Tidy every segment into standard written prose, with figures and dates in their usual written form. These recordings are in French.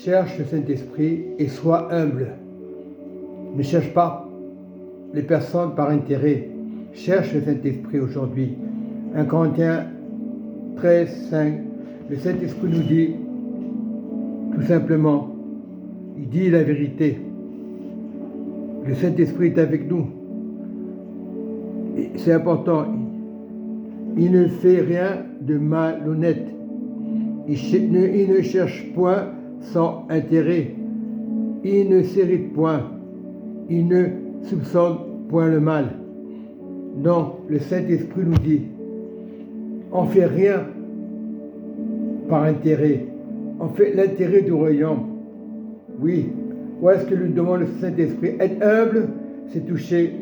cherche le Saint-Esprit et sois humble. Ne cherche pas les personnes par intérêt. Cherche le Saint-Esprit aujourd'hui. 1 Corinthiens 13, 5. Le Saint-Esprit nous dit tout simplement, il dit la vérité. Le Saint-Esprit est avec nous. C'est important. Il ne fait rien de malhonnête. Il ne cherche point sans intérêt. Il ne s'irrite point. Il ne soupçonne point le mal. Non, le Saint-Esprit nous dit, on ne fait rien par intérêt. On fait l'intérêt du royaume. Oui. Où est-ce que nous demande le Saint-Esprit? Être humble, c'est toucher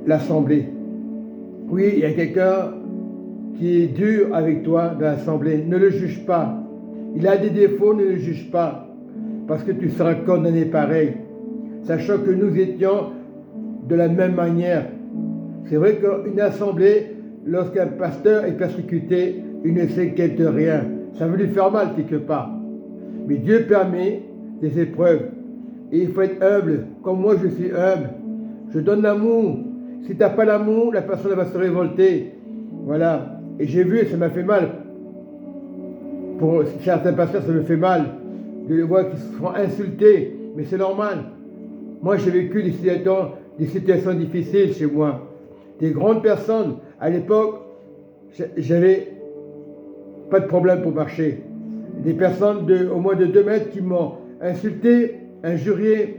l'assemblée. Oui, il y a quelqu'un qui est dur avec toi dans l'assemblée. Ne le juge pas. Il a des défauts, ne le juge pas. Parce que tu seras condamné pareil. Sachant que nous étions de la même manière. C'est vrai qu'une assemblée, lorsqu'un pasteur est persécuté, il ne s'inquiète rien. Ça veut lui faire mal quelque part. Mais Dieu permet des épreuves. Et il faut être humble, comme moi je suis humble. Je donne l'amour. Si tu n'as pas l'amour, la personne va se révolter. Voilà. Et j'ai vu, ça m'a fait mal. Pour certains pasteurs, ça me fait mal de les voir qui se font insulter. Mais c'est normal. Moi, j'ai vécu des situations difficiles chez moi. Des grandes personnes. À l'époque, j'avais pas de problème pour marcher. Des personnes au moins de 2 mètres qui m'ont insulté, injurié.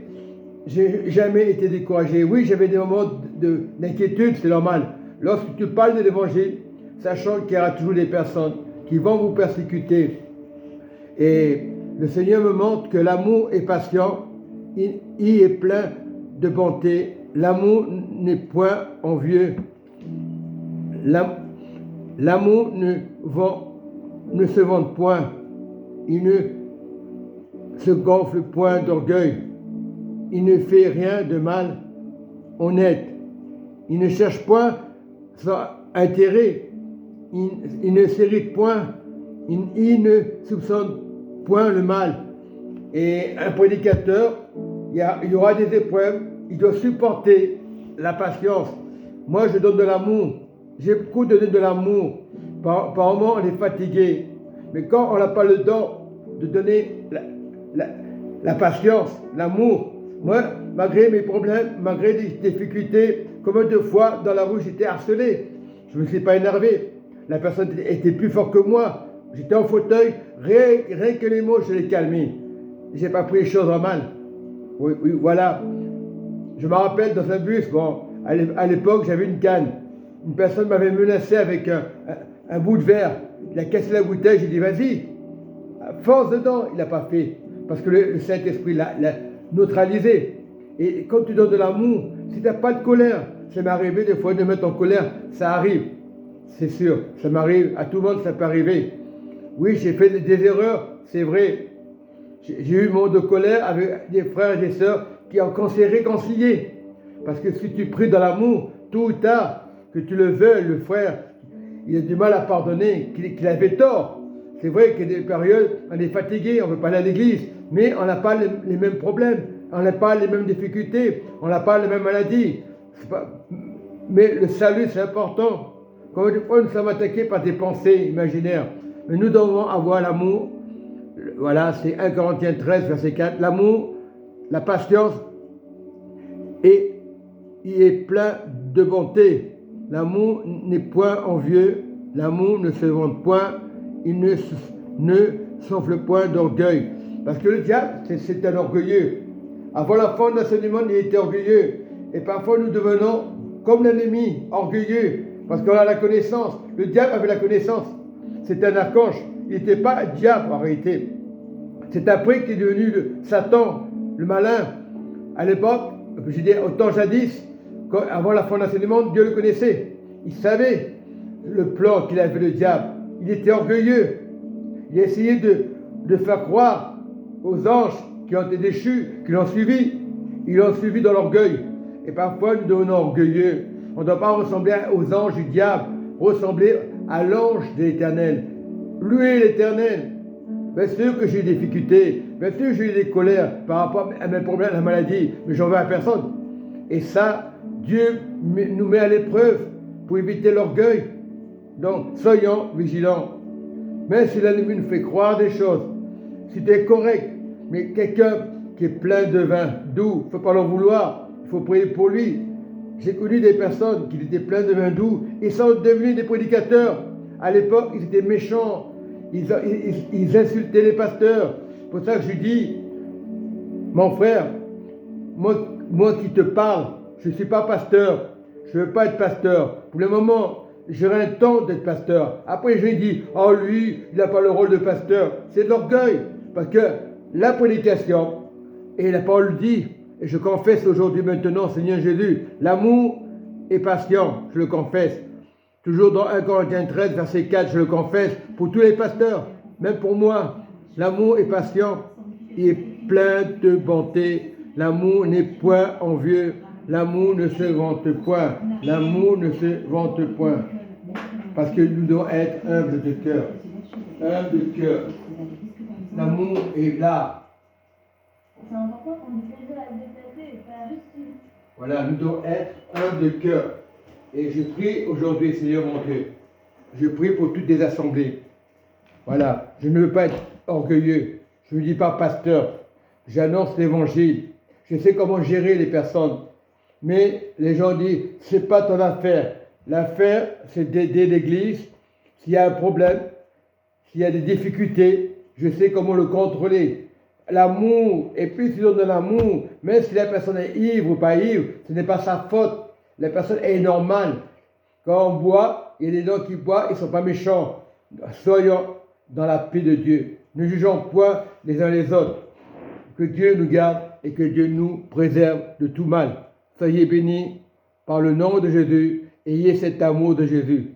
J'ai jamais été découragé. Oui, j'avais des moments d'inquiétude, c'est normal. Lorsque tu parles de l'évangile, sachant qu'il y aura toujours des personnes qui vont vous persécuter. Et le Seigneur me montre que l'amour est patient, il est plein de bonté. L'amour n'est point envieux. L'amour ne se vante point. Il ne se gonfle point d'orgueil. Il ne fait rien de mal honnête. Il ne cherche point son intérêt. Il ne s'irrite point. Il ne soupçonne point le mal. Et un prédicateur, il y aura des épreuves. Il doit supporter la patience. Moi, je donne de l'amour. J'ai beaucoup donné de l'amour. Par moments, on est fatigué. Mais quand on n'a pas le don de donner la patience, l'amour, moi, malgré mes problèmes, malgré des difficultés, combien de fois dans la rue j'étais harcelé. Je ne me suis pas énervé. La personne était plus forte que moi. J'étais en fauteuil. Rien que les mots, je les calmais. Je n'ai pas pris les choses en mal. Oui, voilà. Je me rappelle dans un bus, à l'époque, j'avais une canne. Une personne m'avait menacé avec un bout de verre. Il a cassé la bouteille, j'ai dit vas-y. Force dedans, il n'a pas fait. Parce que le Saint-Esprit l'a neutralisé. Et quand tu donnes de l'amour, si tu n'as pas de colère, ça m'est arrivé des fois de mettre en colère, ça arrive. C'est sûr, ça m'arrive, à tout le monde ça peut arriver. Oui, j'ai fait des erreurs, c'est vrai. J'ai eu un moment de colère avec des frères et des sœurs qui ont s'est réconciliés. Parce que si tu pries dans l'amour, tôt ou tard, que tu le veuilles, le frère, il a du mal à pardonner, qu'il avait tort. C'est vrai qu'il y a des périodes, on est fatigué, on ne veut pas aller à l'église, mais on n'a pas les mêmes problèmes, on n'a pas les mêmes difficultés, on n'a pas les mêmes maladies. Mais le salut, c'est important. Quand des fois, nous sommes attaqués par des pensées imaginaires, mais nous devons avoir l'amour. Voilà, c'est 1 Corinthiens 13, verset 4. L'amour, la patience, et il est plein de bonté. L'amour n'est point envieux, l'amour ne se vante point, il ne s'enfle point d'orgueil. Parce que le diable, c'est un orgueilleux. Avant la fondation du monde, il était orgueilleux. Et parfois, nous devenons comme l'ennemi, orgueilleux, parce qu'on a la connaissance. Le diable avait la connaissance. C'est un archange. Il n'était pas un diable en réalité. C'est après qu'il est devenu Satan, le malin. À l'époque, je dis au temps jadis, avant la fondation du monde, Dieu le connaissait. Il savait le plan qu'il avait le diable. Il était orgueilleux. Il a essayé de faire croire aux anges qui ont été déchus, qui l'ont suivi. Ils l'ont suivi dans l'orgueil. Et parfois, nous devenons orgueilleux. On ne doit pas ressembler aux anges du diable, ressembler à l'ange de l'Éternel. Louer l'Éternel. Bien sûr que j'ai des difficultés, bien sûr que j'ai eu des colères par rapport à mes problèmes, à la maladie, mais j'en veux à personne. Et ça, Dieu nous met à l'épreuve pour éviter l'orgueil. Donc, soyons vigilants. Même si l'ennemi nous fait croire des choses, si tu es correct, mais quelqu'un qui est plein de vin doux, il ne faut pas l'en vouloir, il faut prier pour lui. J'ai connu des personnes qui étaient pleines de vin doux, ils sont devenus des prédicateurs. À l'époque, ils étaient méchants, ils insultaient les pasteurs. C'est pour ça que je dis, mon frère, moi qui te parle, je ne suis pas pasteur, je ne veux pas être pasteur. Pour le moment, j'aurai un temps d'être pasteur. Après, je dis, oh lui, il n'a pas le rôle de pasteur. C'est de l'orgueil, parce que la prédication, et la parole dit, et je confesse aujourd'hui maintenant, Seigneur Jésus, l'amour est patient, je le confesse. Toujours dans 1 Corinthiens 13, verset 4, je le confesse, pour tous les pasteurs, même pour moi, l'amour est patient, il est plein de bonté, l'amour n'est point envieux, l'amour ne se vante point, l'amour ne se vante point, parce que nous devons être humbles de cœur, humbles de cœur. L'amour est là. C'est important qu'on ait plaisir à se déplacer et faire justice. Voilà, nous devons être humbles de cœur. Et je prie aujourd'hui, Seigneur mon Dieu, je prie pour toutes les assemblées. Voilà, je ne veux pas être orgueilleux. Je ne dis pas pasteur. J'annonce l'évangile. Je sais comment gérer les personnes. Mais les gens disent, c'est pas ton affaire. L'affaire, c'est d'aider l'Église. S'il y a un problème, s'il y a des difficultés, je sais comment le contrôler. L'amour, et puis si on donne l'amour, même si la personne est ivre ou pas ivre, ce n'est pas sa faute. La personne est normale. Quand on boit, il y a des gens qui boivent, ils ne sont pas méchants. Soyons dans la paix de Dieu. Ne jugeons point les uns les autres. Que Dieu nous garde et que Dieu nous préserve de tout mal. Soyez bénis par le nom de Jésus et ayez cet amour de Jésus.